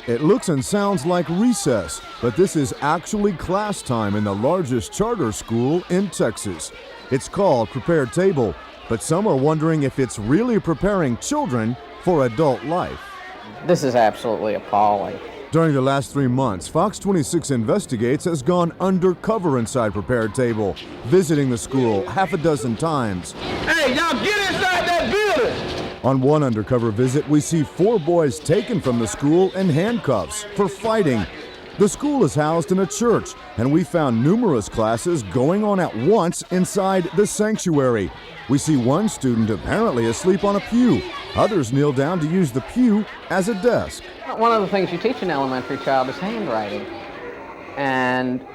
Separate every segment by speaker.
Speaker 1: It looks and sounds like recess, but this is actually class time in the largest charter school in Texas. It's called Prepared Table, but some are wondering if it's really preparing children for adult life.
Speaker 2: This is absolutely appalling.
Speaker 1: During the last 3 months, Fox 26 Investigates has gone undercover inside Prepared Table, visiting the school half a dozen times.
Speaker 3: Hey, y'all get inside that building!
Speaker 1: On one undercover visit, we see 4 boys taken from the school in handcuffs for fighting. The school is housed in a church, and we found numerous classes going on at once inside the sanctuary. We see one student apparently asleep on a pew. Others kneel down to use the pew as a desk.
Speaker 2: One of the things you teach an elementary child is handwriting, and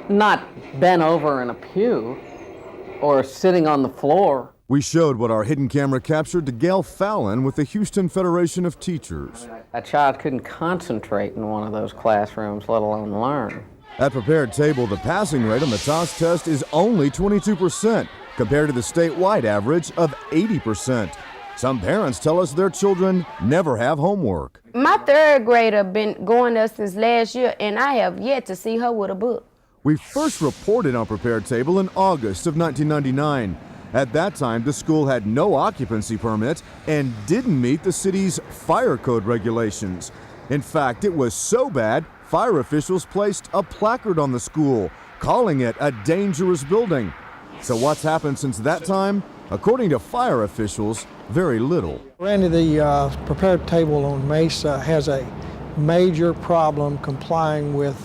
Speaker 2: not bent over in a pew or sitting on the floor.
Speaker 1: We showed what our hidden camera captured to Gail Fallon with the Houston Federation of Teachers.
Speaker 2: A child couldn't concentrate in one of those classrooms, let alone learn.
Speaker 1: At Prepared Table, the passing rate on the TOS test is only 22%, compared to the statewide average of 80%. Some parents tell us their children never have homework.
Speaker 4: My 3rd grader been going there since last year, and I have yet to see her with a book.
Speaker 1: We first reported on Prepared Table in August of 1999. At that time, the school had no occupancy permit and didn't meet the city's fire code regulations. In fact, it was so bad, fire officials placed a placard on the school, calling it a dangerous building. So what's happened since that time? According to fire officials, very little.
Speaker 5: Randy, the Prepared Table on Mesa has a major problem complying with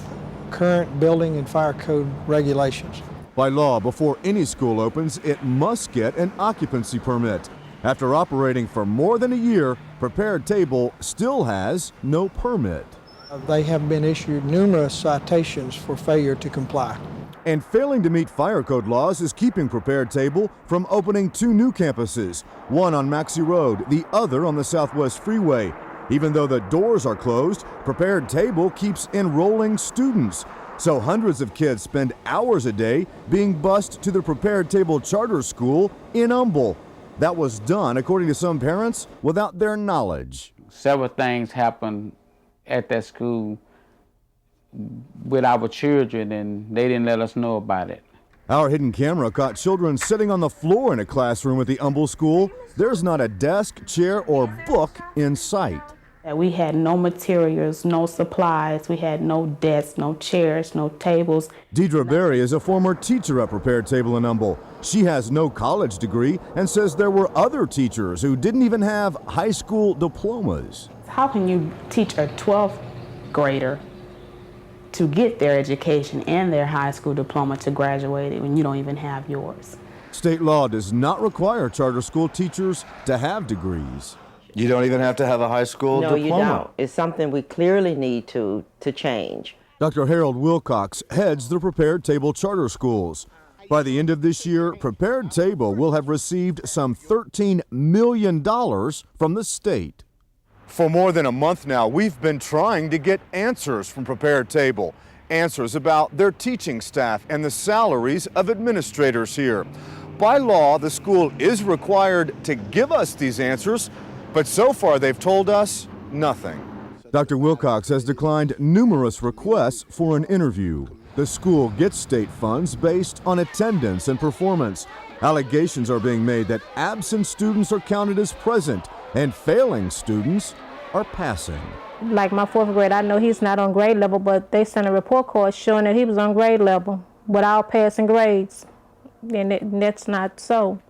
Speaker 5: current building and fire code regulations.
Speaker 1: By law, before any school opens, it must get an occupancy permit. After operating for more than a year, Prepared Table still has no permit.
Speaker 5: They have been issued numerous citations for failure to comply.
Speaker 1: And failing to meet fire code laws is keeping Prepared Table from opening 2 new campuses, one on Maxey Road, the other on the Southwest Freeway. Even though the doors are closed, Prepared Table keeps enrolling students. So hundreds of kids spend hours a day being bused to the Prepared Table charter school in Humble. That was done, according to some parents, without their knowledge.
Speaker 6: Several things happened at that school with our children, and they didn't let us know about it.
Speaker 1: Our hidden camera caught children sitting on the floor in a classroom at the Humble School. There's not a desk, chair, or book in sight.
Speaker 7: We had no materials, no supplies. We had no desks, no chairs, no tables.
Speaker 1: Deidre Berry is a former teacher at Prepared Table in Humble. She has no college degree and says there were other teachers who didn't even have high school diplomas.
Speaker 7: How can you teach a 12th grader to get their education and their high school diploma to graduate it when you don't even have yours?
Speaker 1: State law does not require charter school teachers to have degrees.
Speaker 8: You don't even have to have a high school diploma.
Speaker 9: No, you don't. It's something we clearly need to change.
Speaker 1: Dr. Harold Wilcox heads the Prepared Table charter schools. By the end of this year, Prepared Table will have received some $13 million from the state. For more than a month now, we've been trying to get answers from Prepared Table. Answers about their teaching staff and the salaries of administrators here. By law, the school is required to give us these answers, but so far they've told us nothing. Dr. Wilcox has declined numerous requests for an interview. The school gets state funds based on attendance and performance. Allegations are being made that absent students are counted as present and failing students are passing.
Speaker 4: Like my 4th grade, I know he's not on grade level, but they sent a report card showing that he was on grade level without passing grades, and that's not so.